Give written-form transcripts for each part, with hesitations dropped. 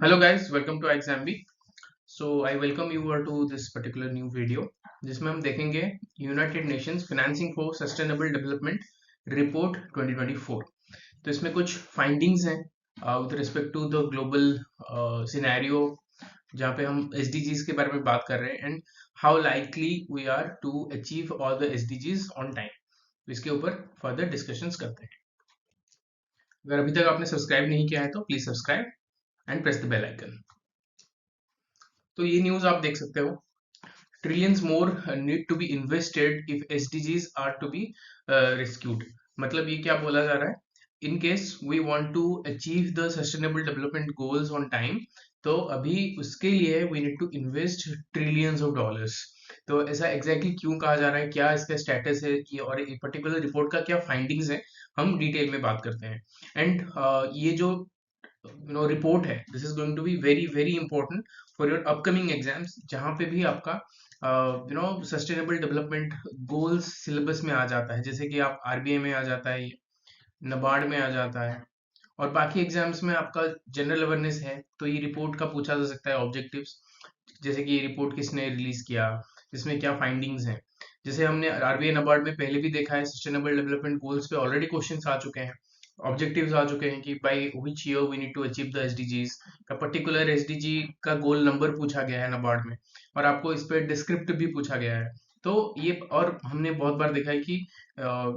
Hello guys, welcome to Exambi. So I welcome you all to this particular new video जिसमें हम देखेंगे United Nations financing for sustainable development report 2024। तो इसमें कुछ findings हैं with respect to the global scenario जहाँ पे हम SDGs के बारे में बात कर रहे हैं and how likely we are to achieve all the SDGs on time. इसके ऊपर फर्दर डिस्कशंस करते हैं। अगर अभी तक आपने सब्सक्राइब नहीं किया है तो please subscribe and press the bell icon. तो ये न्यूज आप देख सकते हो, trillions more need to be invested if SDGs are to be rescued. मतलब ये क्या बोला जा रहा है, in case we want to achieve the sustainable development goals on time, तो अभी उसके लिए we need to invest trillions of dollars. तो ऐसा एग्जैक्टली क्यों कहा जा रहा है, क्या इसका स्टेटस है ये और एक पर्टिकुलर रिपोर्ट का क्या फाइंडिंग्स है, हम डिटेल में बात करते हैं। एंड ये जो रिपोर्ट है, this is going to be very very important for your upcoming exams, जहाँ पे भी आपका सस्टेनेबल डेवलपमेंट गोल्स सिलेबस में आ जाता है। जैसे कि आप RBI में आ जाता है, नबार्ड में आ जाता है, और बाकी एग्जाम्स में आपका जनरल अवेयरनेस है तो ये रिपोर्ट का पूछा जा सकता है ऑब्जेक्टिव्स। जैसे कि ये रिपोर्ट किसने रिलीज किया, इसमें क्या फाइंडिंग्स हैं। जैसे हमने RBI नबार्ड में पहले भी देखा है, सस्टेनेबल डेवलपमेंट गोल्स पे ऑलरेडी क्वेश्चंस आ चुके हैं, ऑब्जेक्टिव्स आ चुके हैं कि by which year we need to achieve the SDGs का पर्टिकुलर SDG का गोल नंबर पूछा गया है नबार्ड में, और आपको इस पे डिस्क्रिप्टिव भी पूछा गया है। तो ये, और हमने बहुत बार देखा है कि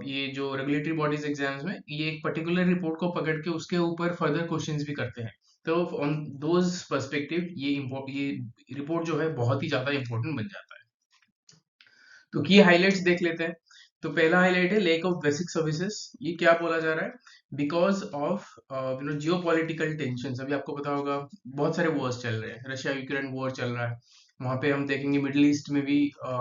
ये जो रेगुलेटरी बॉडीज एग्जाम्स में ये एक पर्टिकुलर रिपोर्ट को पकड़ के उसके ऊपर फर्दर क्वेश्चंस भी करते हैं। तो ऑन दोज पर्सपेक्टिव ये रिपोर्ट जो है बहुत ही ज्यादा इंपॉर्टेंट बन जाता है। तो की हाइलाइट्स देख लेते हैं। तो पहला हाईलाइट है लेक ऑफ बेसिक सर्विसेज। ये क्या बोला जा रहा है, because of Jio political tension. अभी आपको पता होगा बहुत सारे वॉर्स चल रहे हैं, रशिया यूक्रेन वॉर चल रहा है, वहां पे हम देखेंगे मिडिल ईस्ट में भी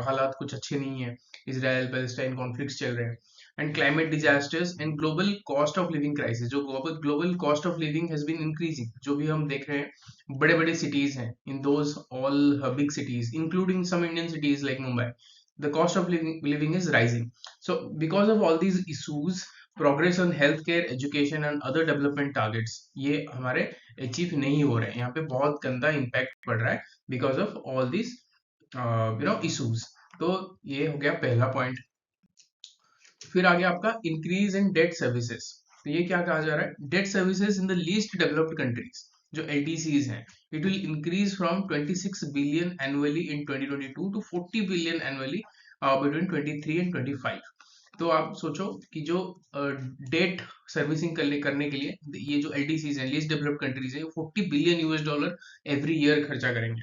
हालात कुछ अच्छे नहीं है, इसराइल पैलेस्टाइन कॉन्फ्लिक्ट्स चल रहे हैं, and climate disasters and global cost of living crisis. जो global cost of living has been increasing, जो भी हम देख रहे हैं बड़े बड़े सिटीज हैं, in those all big cities including some Indian cities like Mumbai, the cost of living is rising. So because of all these issues, progress on healthcare, education and other development targets ये हमारे achieve नहीं हो रहे हैं। यहाँ पे बहुत गंदा इम्पैक्ट पड़ रहा है because of all this issues. तो ये हो गया पहला पॉइंट। फिर आगे आपका इंक्रीज इन डेट सर्विसेज। तो ये क्या कहा जा रहा है, debt services in the least developed countries, जो LDCs हैं, it will increase from 26 billion annually in 2022 to 40 billion annually between 23 and 25। तो आप सोचो कि जो डेट सर्विसिंग करने के लिए ये जो LDCs हैं, लीस्ट डेवलप्ड कंट्रीज है, 40 billion US dollar every year खर्चा करेंगे।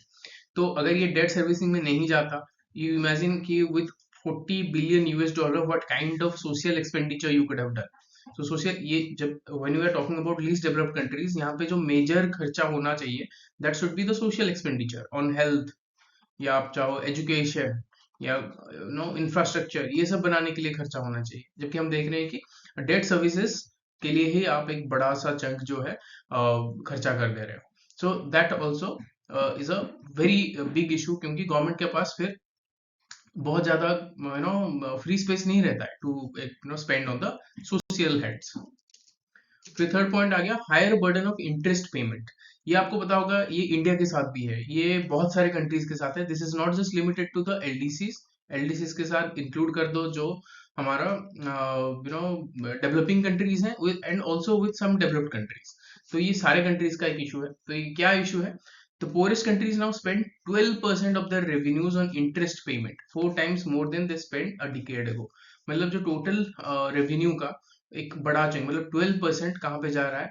तो अगर ये डेट सर्विसिंग में नहीं जाता, यू इमेजिन कि with 40 billion US dollar what kind of social expenditure you could have done. तो सोशल, ये जब when you are talking about least developed countries, यहाँ पे जो मेजर खर्चा होना चाहिए that should be the social expenditure on health, या आप चाहो एजुकेशन, या इंफ्रास्ट्रक्चर, ये सब बनाने के लिए खर्चा होना चाहिए। जबकि हम देख रहे हैं कि डेट सर्विसेज के लिए ही आप एक बड़ा सा चंक जो है खर्चा कर दे रहे हो। So that also is a very big issue, क्योंकि गवर्नमेंट के पास फिर बहुत ज्यादा फ्री स्पेस नहीं रहता है to spend on the social heads. फिर थर्ड पॉइंट आ गया higher burden of interest payment. ये आपको पता होगा, ये इंडिया के साथ भी है, ये बहुत सारे कंट्रीज के साथ है। This is not just limited to the LDCs के साथ इंक्लूड कर दो जो हमारा डेवलपिंग कंट्रीज हैं, and also with some developed countries. तो ये सारे कंट्रीज का एक इशू है। तो ये क्या इशू है, the poorest countries now spend 12% of their revenues on interest payment, 4 times more than they spent a decade ago। मतलब जो टोटल रेवेन्यू का एक बड़ा चंग, मतलब 12% कहाँ पे जा रहा है,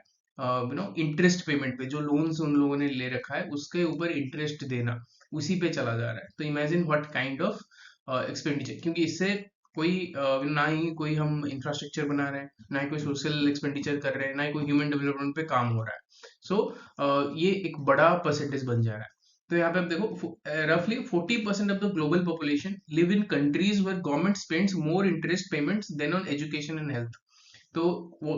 इंटरेस्ट पेमेंट पे, जो लोन्स उन लोगों ने ले रखा है उसके ऊपर इंटरेस्ट देना, उसी पे चला जा रहा है। तो imagine what kind of expenditure, क्योंकि इससे कोई ना ही कोई हम इंफ्रास्ट्रक्चर बना रहे हैं, ना ही कोई सोशल एक्सपेंडिचर कर रहे हैं, ना ही कोई ह्यूमन डेवलपमेंट पे काम हो रहा है। सो ये एक बड़ा परसेंटेज बन जा रहा है। तो यहाँ पे आप देखो, रफली 40% of the global population live in countries where government spends more interest payments than on education and health. तो वो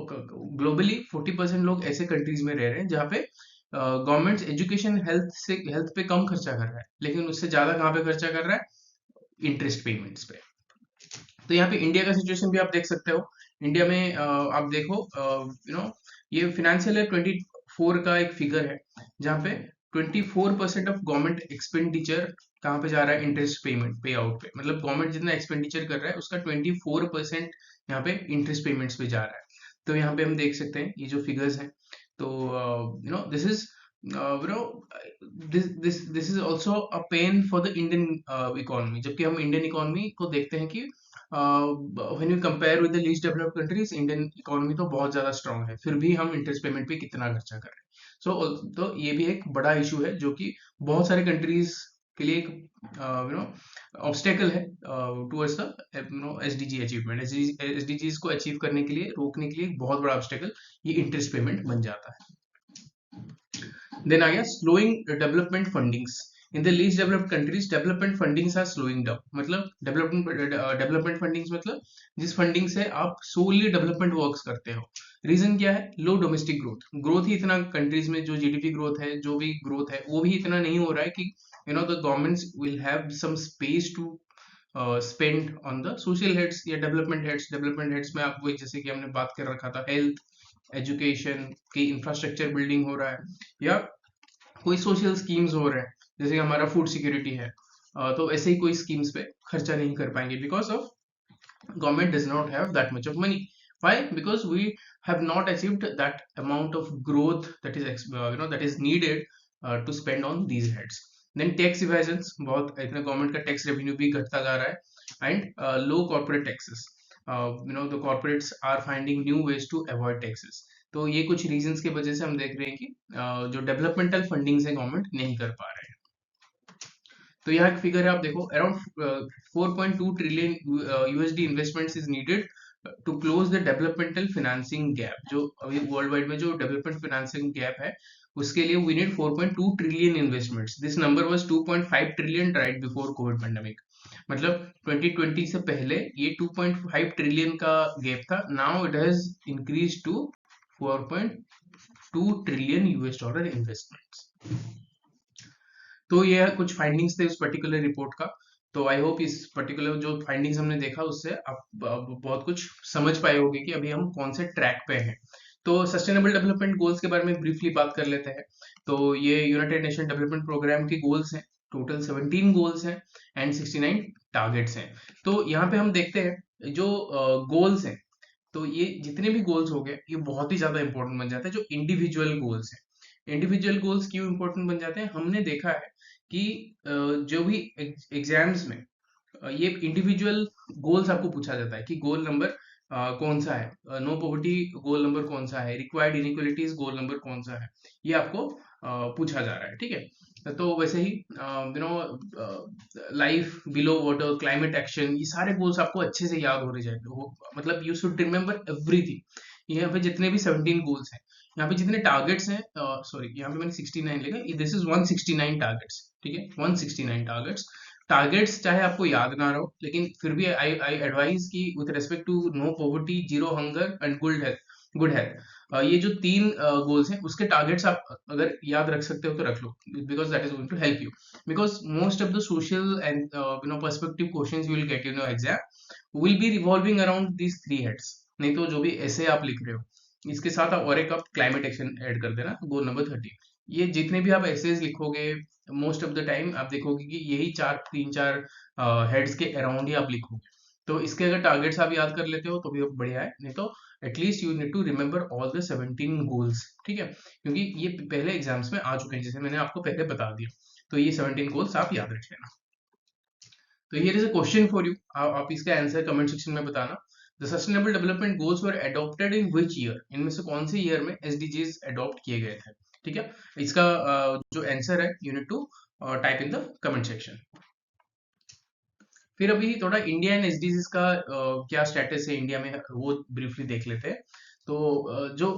ग्लोबली 40% लोग ऐसे कंट्रीज में रह रहे हैं जहाँ पे गवर्नमेंट एजुकेशन हेल्थ पे कम खर्चा कर रहा है, लेकिन उससे ज्यादा कहाँ पे खर्चा कर रहा है, इंटरेस्ट पेमेंट्स पे। तो यहाँ पे इंडिया का सिचुएशन भी आप देख सकते हो। इंडिया में आप देखो, ये फिनेंशियल ईयर 24 का एक फिगर है, जहाँ पे 24% ऑफ गवर्नमेंट एक्सपेंडिचर कहाँ पे जा रहा है, इंटरेस्ट पेमेंट पे आउट पे, मतलब गवर्नमेंट जितना एक्सपेंडिचर कर रहा है उसका 24% यहाँ पे इंटरेस्ट पेमेंट्स पे जा रहा है। तो यहाँ पे हम देख सकते हैं ये जो फिगर्स हैं, तो this is this is also a pain for the Indian economy, जबकि हम इंडियन इकोनॉमी को देखते हैं कि when you compare with the least developed countries, Indian economy तो बहुत ज्यादा स्ट्रांग है, फिर भी हम इंटरेस्ट पेमेंट पे कितना खर्चा कर रहे हैं। तो ये भी एक बड़ा इशू है जो कि बहुत सारे कंट्रीज के लिए एक ऑब्स्टेकल है towards the SDG achievement. SDGs को अचीव करने के लिए, रोकने के लिए एक बहुत बड़ा ऑब्स्टेकल ये इंटरेस्ट पेमेंट बन जाता है। देन आ गया slowing development fundings. In the least developed countries development fundings are slowing down, मतलब डेवलपमेंट फंडिंग्स मतलब जिस फंडिंग से आप सोली डेवलपमेंट वर्क्स करते हो। रीजन क्या है, लो डोमेस्टिक ग्रोथ, ग्रोथ ही इतना कंट्रीज में जो जीडीपी ग्रोथ है, जो भी ग्रोथ है वो भी इतना नहीं हो रहा है कि the governments will have some space to spend on the social heads या डेवलपमेंट हेड्स। डेवलपमेंट हेड्स में आपको जैसे कि हमने बात कर रखा था, हेल्थ, एजुकेशन की इंफ्रास्ट्रक्चर बिल्डिंग हो रहा है, या कोई सोशल स्कीम्स हो रहे हैं, जैसे कि हमारा फूड सिक्योरिटी है, तो ऐसे ही कोई स्कीम्स पे खर्चा नहीं कर पाएंगे because of government does not have that much of money. Why? Because we have not achieved that amount of growth that is that is needed to spend on these heads. Then tax evasions, बहुत इतना government का tax revenue भी घटता जा रहा है, and low corporate taxes, the corporates are finding new ways to avoid taxes. तो ये कुछ रीजंस की वजह से हम देख रहे हैं कि जो डेवलपमेंटल फंडिंग्स है गवर्नमेंट नहीं कर पा रहे हैं। तो यहाँ एक फिगर है, आप देखो, around 4.2 trillion USD investments is needed to close the developmental financing gap. जो अभी वर्ल्ड वाइड में जो डेवलपमेंट फाइनेंसिंग गैप है उसके लिए we need 4.2 trillion investments. This number was 2.5 trillion right before Covid pandemic, मतलब 2020 से पहले ये 2.5 ट्रिलियन का गैप था। Now it has increase to 4.2 trillion US dollar investments. तो ये कुछ फाइंडिंग्स थे उस पर्टिकुलर रिपोर्ट का। तो आई होप इस पर्टिकुलर जो फाइंडिंग्स हमने देखा उससे आप बहुत कुछ समझ पाए होंगे कि अभी हम कौन से ट्रैक पे हैं। तो सस्टेनेबल डेवलपमेंट गोल्स के बारे में ब्रीफली बात कर लेते हैं। तो ये यूनाइटेड नेशन डेवलपमेंट प्रोग्राम के गोल्स हैं, टोटल 17 गोल्स हैं एंड 69 टारगेट्स हैं। तो यहाँ पे हम देखते हैं जो गोल्स हैं, तो ये जितने भी गोल्स हो गए ये बहुत ही ज्यादा इंपॉर्टेंट बन जाता है। जो इंडिविजुअल गोल्स हैं, इंडिविजुअल गोल्स क्यों इंपॉर्टेंट बन जाते हैं, हमने देखा है कि जो भी एग्जाम्स में ये इंडिविजुअल गोल्स आपको पूछा जाता है कि गोल नंबर कौन सा है, नो पॉवर्टी गोल नंबर कौन सा है, रिक्वायर्ड इनइक्वालिटीज गोल नंबर कौन सा है, ये आपको पूछा जा रहा है। ठीक है, तो वैसे ही life below water, climate action, ये सारे गोल्स आपको अच्छे से याद हो रहे जाएंगे, मतलब यू शुड रिमेम्बर एवरीथिंग। यहाँ पे जितने भी 17 गोल्स हैं, यहाँ पे जितने टारगेट्स हैं, सॉरी यहाँ पे मैंने 69 लिखा, दिस इज 169 टारगेट्स। ठीक है, 169 टारगेट्स। टारगेट्स चाहे आपको याद ना रहो, लेकिन फिर भी आई आई एडवाइज कि with respect to no poverty, zero hunger and good health, ये जो तीन गोल्स हैं उसके टारगेट्स आप अगर याद रख सकते हो तो रख लो, because that is going to help you, because most of the social and perspective questions you will get in your exam will be revolving around these three heads. नहीं तो जो भी ऐसे आप लिख रहे हो इसके साथ आप और एक आप क्लाइमेट एक्शन ऐड कर देना, गोल नंबर 30। ये जितने भी आप एसेज लिखोगे मोस्ट ऑफ द टाइम आप देखोगे कि यही तीन चार हेड्स के अराउंड ही आप लिखोगे। तो इसके अगर टारगेट्स आप याद कर लेते हो तो भी बढ़िया है, नहीं तो at least you need to remember all the 17 goals. ठीक है, क्योंकि ये पहले एग्जाम्स में आ चुके हैं, जैसे मैंने आपको पहले बता दिया, तो ये 17 गोल्स आप याद रख लेना। तो here is a question for you, आप इसका आंसर कमेंट सेक्शन में बताना। The sustainable development goals were adopted in which year, इनमें से कौन से ईयर में एसडीजीज अडॉप्ट किए गए थे। ठीक है, इसका जो आंसर है you need to type in the comment section. फिर अभी थोड़ा इंडिया एंड एसडीजीज का क्या स्टेटस है इंडिया में, वो ब्रीफली देख लेते हैं। तो जो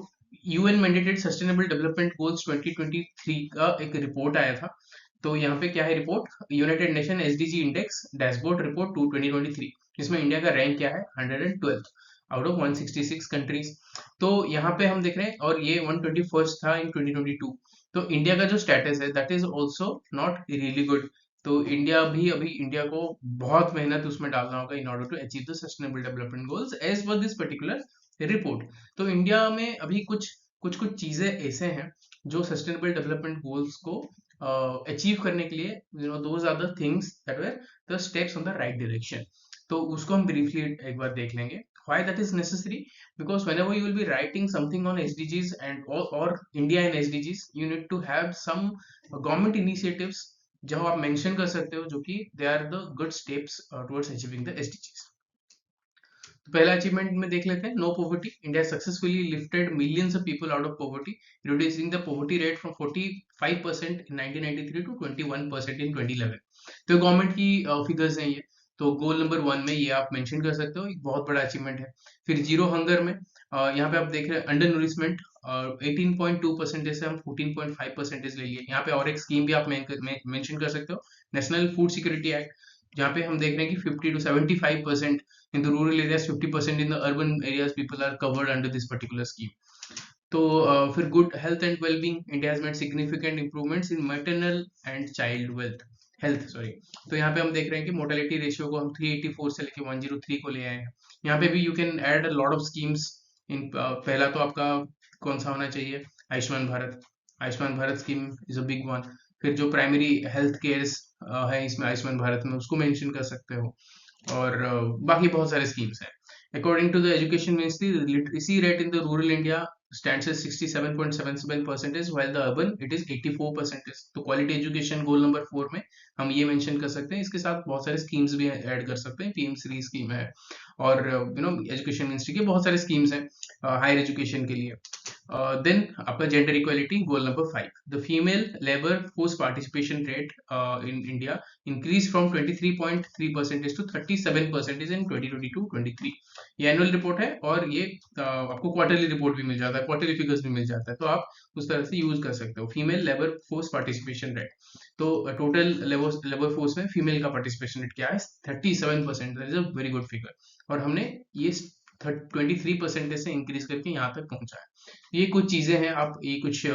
UN mandated sustainable development goals 2023 का एक रिपोर्ट आया था। तो यहाँ पे क्या है report, United nation SDG index dashboard report 2023, इसमें इंडिया का रैंक क्या है, 112 आउट ऑफ 166 कंट्रीज। तो यहाँ पे हम देख रहे हैं, और ये 121st था इन 2022। तो इंडिया का जो स्टेटस है that is also not really good. तो इंडिया भी अभी, इंडिया को बहुत मेहनत उसमें डालना होगा in order to achieve the sustainable development goals as per this particular report. तो इंडिया में अभी कुछ कुछ चीजें ऐसे हैं जो सस्टेनेबल डेवलपमेंट गोल्स को अचीव करने के लिए, those are the things that were the steps on the right direction. तो उसको हम ब्रीफली एक बार देख लेंगे। Why that is necessary? Because whenever you will be writing something on SDGs and or India and SDGs, you need to have some government initiatives जहाँ आप mention कर सकते हो, जो कि they are the good steps towards achieving the SDGs। तो पहला achievement में देख लेते हैं, no poverty. India successfully lifted millions of people out of poverty, reducing the poverty rate from 45% in 1993 to 21% in 2011। तो गवर्नमेंट की फिगर्स हैं ये। तो गोल नंबर 1 में ये आप मेंशन कर सकते हो, एक बहुत बड़ा अचीवमेंट है। फिर जीरो हंगर में यहाँ पे आप देख रहे हैं अंडर न्यूरिशमेंट 18.2% से हम 14.5% ले लिए। यहाँ पे और एक स्कीम भी आप मेंशन कर सकते हो, नेशनल फूड सिक्योरिटी एक्ट, जहाँ पे हम देख रहे हैं कि 50 to 75% in the rural areas, 50% in the urban areas, people are covered under this particular scheme. तो फिर good health and wellbeing, India has made significant improvements in maternal and child health sorry. तो यहाँ पे हम देख रहे हैं कि मोर्टेलिटी रेशियो को हम 384 से लेके 103 को ले आए हैं। यहाँ पे भी you can add a lot of schemes in. पहला तो आपका कौन सा होना चाहिए, Ayushman Bharat. Ayushman Bharat scheme is a big one. फिर जो प्राइमरी हेल्थ केयर है इसमें आयुष्मान भारत में, उसको मेंशन कर सकते हो। और बाकी बहुत सारे स्कीम्स हैं। According to the education ministry, literacy rate in the rural India stands at 67.77%, while the urban it is 84%। तो क्वालिटी एजुकेशन गोल नंबर 4 में हम ये मेंशन कर सकते हैं। इसके साथ बहुत सारे स्कीम्स भी ऐड कर सकते हैं, पीएम श्री स्कीम है, और एजुकेशन मिनिस्ट्री के बहुत सारे स्कीम्स हैं हायर एजुकेशन के लिए। देन आपका gender equality goal number 5, the female labour force participation rate in India increase from 23.3% to 37% in 2022-23। ये एनुअल रिपोर्ट है, और ये आपको क्वार्टरली रिपोर्ट भी मिल जाता है, क्वार्टरली फिगर्स भी मिल जाता है, तो आप उस तरह से यूज कर सकते हो। Female labour force participation rate, तो टोटल लेबर फोर्स में फीमेल का पार्टिसिपेशन रेट क्या है, 37%। That is a very good figure, और हमने ये 23% से इंक्रीज करके यहाँ तक पहुंचा है। ये कुछ चीजें हैं, आप ये कुछ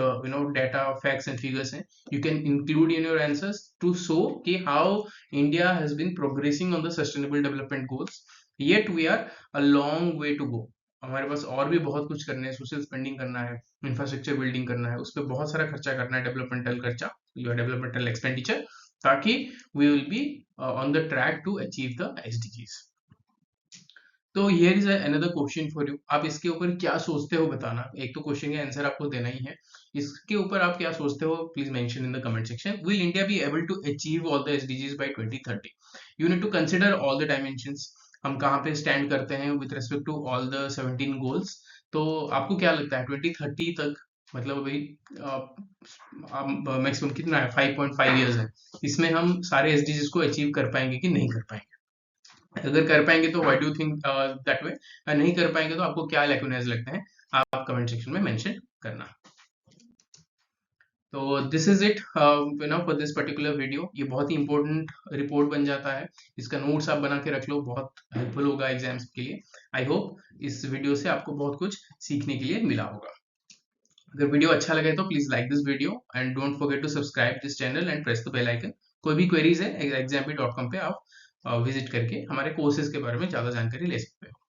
डाटा फैक्ट्स एंड फिगर्स हैं, you can include in your answers to show कि how India has been progressing on the sustainable development goals, yet we are a long way to go. हमारे पास और भी बहुत कुछ करना है, सोशल स्पेंडिंग करना है, इंफ्रास्ट्रक्चर बिल्डिंग करना है, उस पर बहुत सारा खर्चा करना है, डेवलपमेंटल खर्चा, योर डेवलपमेंटल एक्सपेंडिचर, ताकि we will be on the track to achieve the SDGs। तो here is another question for you, आप इसके ऊपर क्या सोचते हो बताना। एक तो क्वेश्चन का आंसर आपको देना ही है, इसके ऊपर आप क्या सोचते हो please mention in the comment section. Will India be able to achieve all the SDGs by 2030? You need to consider all the dimensions, हम कहाँ पे स्टैंड करते हैं with respect to all the 17 goals. तो आपको क्या लगता है 2030 तक, मतलब अभी मैक्सिमम कितना है, 5.5 ईयर्स है, इसमें हम सारे SDGs को अचीव कर पाएंगे कि नहीं कर पाएंगे? अगर कर पाएंगे तो why do think that way, नहीं कर पाएंगे तो आपको क्या लैक्यूनास लगते हैं, आप कमेंट सेक्शन में मेंशन करना। तो this is it for this particular video. ये बहुत ही इंपॉर्टेंट रिपोर्ट बन जाता है, इसका नोट्स आप बना के रख लो, बहुत हेल्पफुल होगा एग्जाम्स के लिए। आई होप इस वीडियो से आपको बहुत कुछ सीखने के लिए मिला होगा। अगर वीडियो अच्छा लगे तो please like this video and don't forget to subscribe this channel and press the bell icon. कोई भी क्वेरीज है example.com पे आप विजिट करके हमारे कोर्सेज के बारे में ज्यादा जानकारी ले सकते हो।